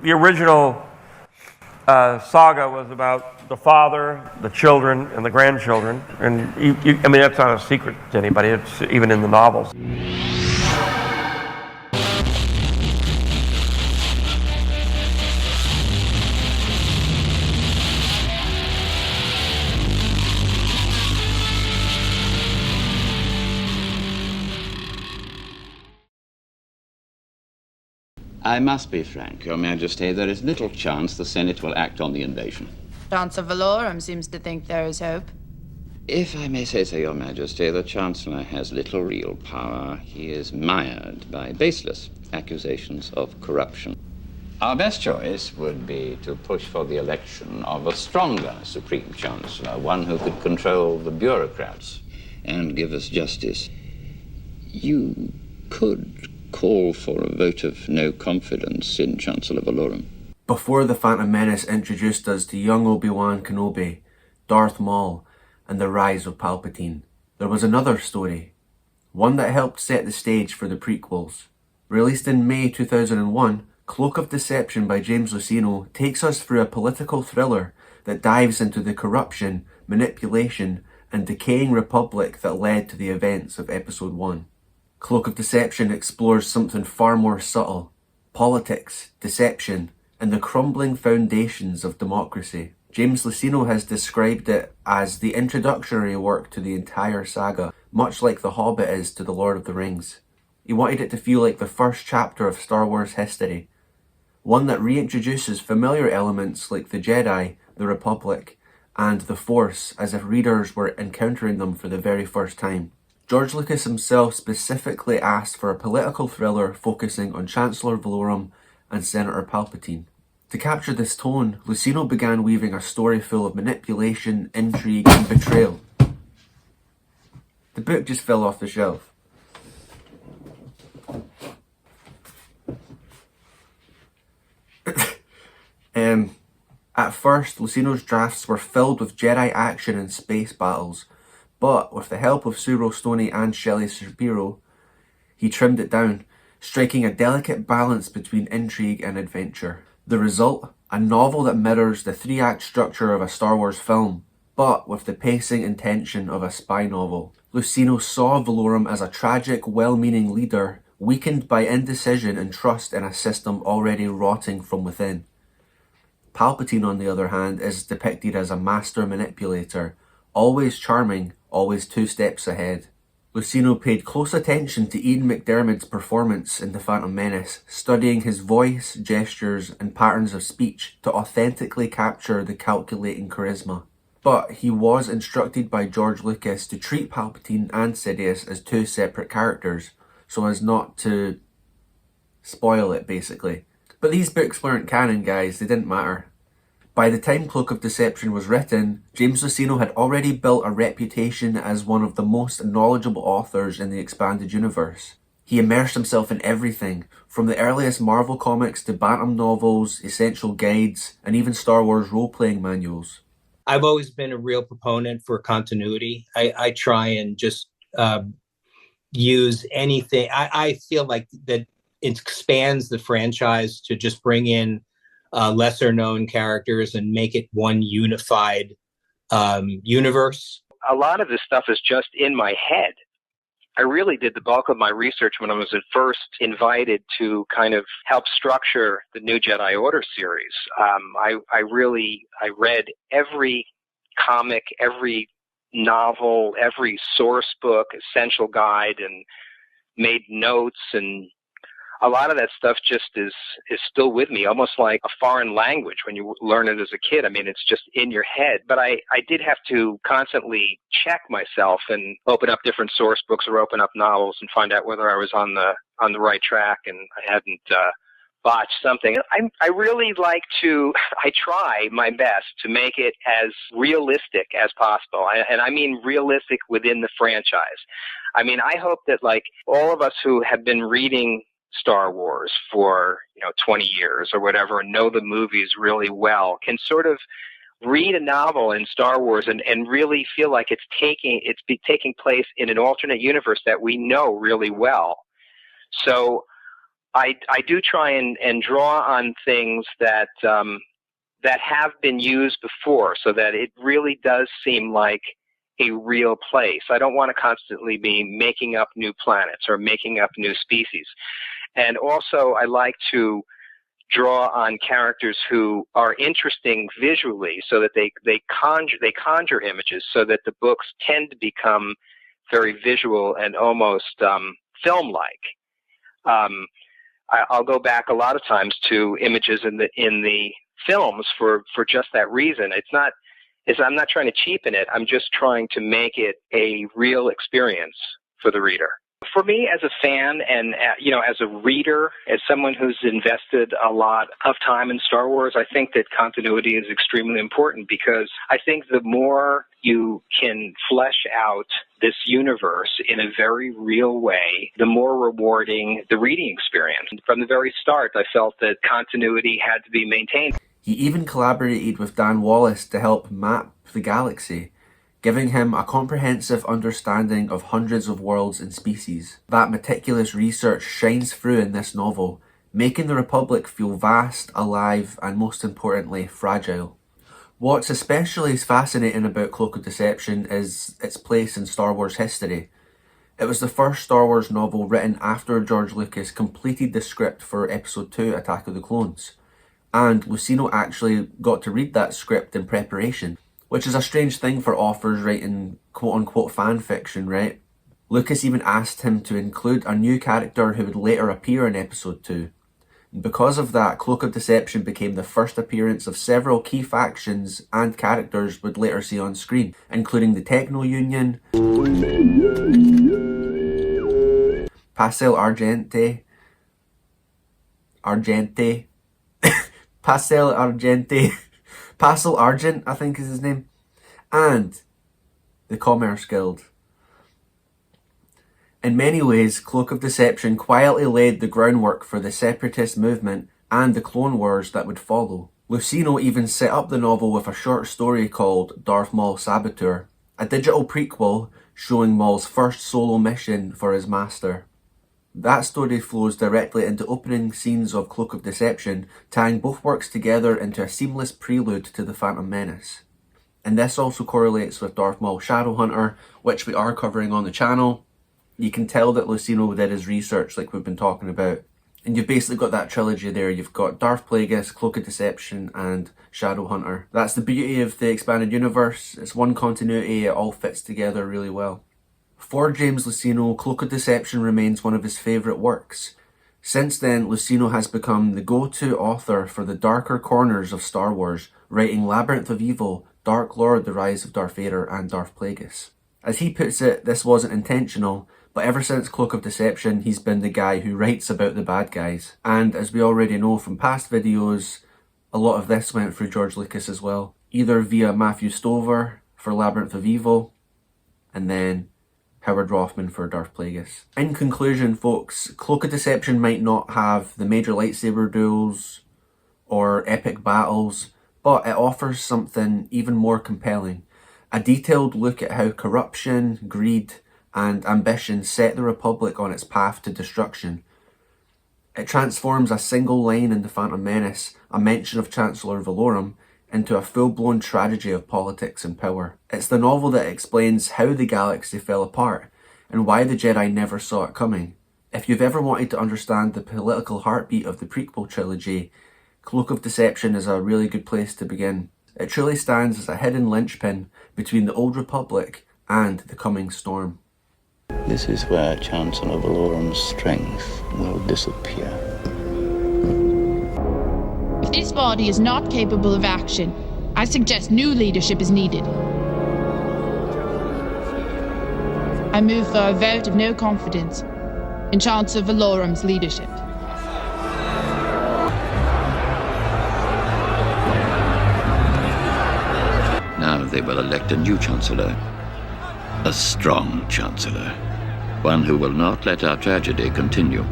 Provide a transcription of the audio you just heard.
the original saga was about the father, the children, and the grandchildren. And I mean, that's not a secret to anybody. It's even in the novels. I must be frank, Your Majesty. There is little chance the Senate will act on the invasion. Chancellor Valorum seems to think there is hope. If I may say so, Your Majesty, the Chancellor has little real power. He is mired by baseless accusations of corruption. Our best choice would be to push for the election of a stronger Supreme Chancellor, one who could control the bureaucrats and give us justice. You could call for a vote of no confidence in Chancellor Valorum. Before The Phantom Menace introduced us to young Obi-Wan Kenobi, Darth Maul, and the rise of Palpatine, there was another story, one that helped set the stage for the prequels. Released in May 2001, Cloak of Deception by James Luceno takes us through a political thriller that dives into the corruption, manipulation, and decaying republic that led to the events of Episode 1. Cloak of Deception explores something far more subtle: politics, deception, and the crumbling foundations of democracy. James Luceno has described it as the introductory work to the entire saga, much like The Hobbit is to The Lord of the Rings. He wanted it to feel like the first chapter of Star Wars history, one that reintroduces familiar elements like the Jedi, the Republic, and the Force as if readers were encountering them for the very first time. George Lucas himself specifically asked for a political thriller focusing on Chancellor Valorum and Senator Palpatine. To capture this tone, Luceno began weaving a story full of manipulation, intrigue, and betrayal. The book just fell off the shelf. At first, Luceno's drafts were filled with Jedi action and space battles, but with the help of Suro Stoney and Shelley Shapiro, he trimmed it down, striking a delicate balance between intrigue and adventure. The result? A novel that mirrors the three-act structure of a Star Wars film, but with the pacing and tension of a spy novel. Luceno saw Valorum as a tragic, well-meaning leader, weakened by indecision and trust in a system already rotting from within. Palpatine, on the other hand, is depicted as a master manipulator, always charming, always 2 steps ahead. Luceno paid close attention to Ian McDiarmid's performance in The Phantom Menace, studying his voice, gestures, and patterns of speech to authentically capture the calculating charisma. But he was instructed by George Lucas to treat Palpatine and Sidious as 2 separate characters, so as not to spoil it, basically. But these books weren't canon, guys, they didn't matter. By the time Cloak of Deception was written, James Luceno had already built a reputation as one of the most knowledgeable authors in the expanded universe. He immersed himself in everything, from the earliest Marvel comics to Bantam novels, essential guides, and even Star Wars role-playing manuals. I've always been a real proponent for continuity. I try and just use anything. I feel like that it expands the franchise to just bring in lesser known characters and make it one unified universe. A lot of this stuff is just in my head. I really did the bulk of my research when I was at first invited to kind of help structure the New Jedi Order series. I read every comic, every novel, every source book, essential guide, and made notes, and a lot of that stuff just is still with me, almost like a foreign language when you learn it as a kid. I mean, it's just in your head. But I did have to constantly check myself and open up different source books or open up novels and find out whether I was on the right track and I hadn't botched something. I really like to, I try my best to make it as realistic as possible. And I mean realistic within the franchise. I mean, I hope that like all of us who have been reading Star Wars for 20 years or whatever and know the movies really well can sort of read a novel in Star Wars and really feel like it's taking place in an alternate universe that we know really well. So I do try and draw on things that that have been used before, so that it really does seem like a real place. I don't want to constantly be making up new planets or making up new species. And also, I like to draw on characters who are interesting visually, so that they conjure images, so that the books tend to become very visual and almost film-like. I'll go back a lot of times to images in the films for just that reason. I'm not trying to cheapen it. I'm just trying to make it a real experience for the reader. For me, as a fan and as a reader, as someone who's invested a lot of time in Star Wars, I think that continuity is extremely important, because I think the more you can flesh out this universe in a very real way, the more rewarding the reading experience. From the very start, I felt that continuity had to be maintained. He even collaborated with Dan Wallace to help map the galaxy, giving him a comprehensive understanding of hundreds of worlds and species. That meticulous research shines through in this novel, making the Republic feel vast, alive, and most importantly, fragile. What's especially fascinating about Cloak of Deception is its place in Star Wars history. It was the first Star Wars novel written after George Lucas completed the script for Episode 2, Attack of the Clones. And Lucino actually got to read that script in preparation, which is a strange thing for authors writing quote-unquote fan fiction, right? Lucas even asked him to include a new character who would later appear in Episode 2. And because of that, Cloak of Deception became the first appearance of several key factions and characters we'd later see on screen, including the Techno Union, Pastel Argente, Pastel Argent, I think is his name, and the Commerce Guild. In many ways, Cloak of Deception quietly laid the groundwork for the separatist movement and the Clone Wars that would follow. Lucino even set up the novel with a short story called Darth Maul Saboteur, a digital prequel showing Maul's first solo mission for his master. That story flows directly into opening scenes of Cloak of Deception, tying both works together into a seamless prelude to The Phantom Menace. And this also correlates with Darth Maul Shadowhunter, which we are covering on the channel. You can tell that Lucino did his research like we've been talking about. And you've basically got that trilogy there. You've got Darth Plagueis, Cloak of Deception, and Shadowhunter. That's the beauty of the expanded universe. It's one continuity, it all fits together really well. For James Lucino, Cloak of Deception remains one of his favourite works. Since then, Lucino has become the go-to author for the darker corners of Star Wars, writing Labyrinth of Evil, Dark Lord, The Rise of Darth Vader, and Darth Plagueis. As he puts it, this wasn't intentional, but ever since Cloak of Deception, he's been the guy who writes about the bad guys. And as we already know from past videos, a lot of this went through George Lucas as well, either via Matthew Stover for Labyrinth of Evil, and then Howard Rothman for Darth Plagueis. In conclusion, folks, Cloak of Deception might not have the major lightsaber duels or epic battles, but it offers something even more compelling. A detailed look at how corruption, greed, and ambition set the Republic on its path to destruction. It transforms a single line in The Phantom Menace, a mention of Chancellor Valorum, into a full-blown tragedy of politics and power. It's the novel that explains how the galaxy fell apart, and why the Jedi never saw it coming. If you've ever wanted to understand the political heartbeat of the prequel trilogy, Cloak of Deception is a really good place to begin. It truly stands as a hidden linchpin between the Old Republic and the coming storm. This is where Chancellor Valorum's strength will disappear. If this body is not capable of action, I suggest new leadership is needed. I move for a vote of no confidence in Chancellor Valorum's leadership. Now they will elect a new Chancellor. A strong Chancellor. One who will not let our tragedy continue.